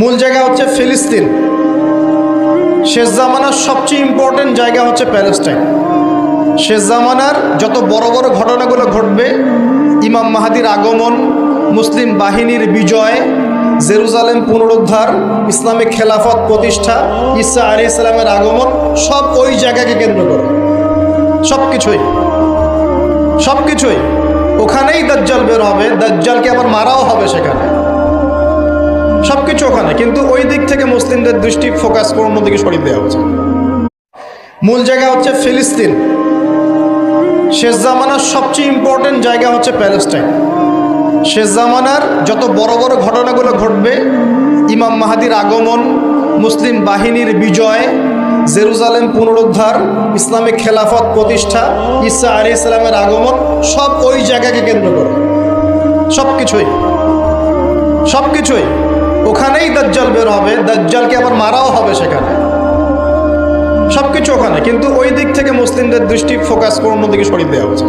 মূল জায়গা হচ্ছে ফিলিস্তিন। শেষ জামানার সবচেয়ে ইম্পর্টেন্ট জায়গা হচ্ছে প্যালেস্টাইন। শেষ জামানার যত বড় বড় ঘটনাগুলো ঘটবে, ইমাম মাহাদির আগমন, মুসলিম বাহিনীর বিজয়, জেরুজালেম পুনরুদ্ধার, ইসলামিক খেলাফত প্রতিষ্ঠা, ঈসা আলাইহিস সালামের আগমন, সব ওই জায়গাকে কেন্দ্র করে। সবকিছুই ওখানেই দাজ্জাল বের হবে, দাজ্জালকে আবার মারাও হবে সেখানে, সবকিছু ওখানে। কিন্তু ওই দিক থেকে মুসলিমদের দৃষ্টি ফোকাস করে অন্যদিকে সরিয়ে দেওয়া হচ্ছে। মূল জায়গা হচ্ছে ফিলিস্তিন। শেষ জামানার সবচেয়ে ইম্পর্টেন্ট জায়গা হচ্ছে প্যালেস্টাইন। শেষ জামানার যত বড় বড় ঘটনাগুলো ঘটবে, ইমাম মাহাদির আগমন, মুসলিম বাহিনীর বিজয়, জেরুজালেম পুনরুদ্ধার, ইসলামিক খেলাফত প্রতিষ্ঠা, ঈসা আলাইহিস সালামের আগমন, সব ওই জায়গাকে কেন্দ্র করে। সবকিছুই ওখানেই দাজ্জাল বের হবে, দাজ্জালকে আবার মারাও হবে সেখানে, সবকিছু ওখানে। কিন্তু ওই দিক থেকে মুসলিমদের দৃষ্টি ফোকাস করে অন্যদিকে সরিয়ে দেওয়া হচ্ছে।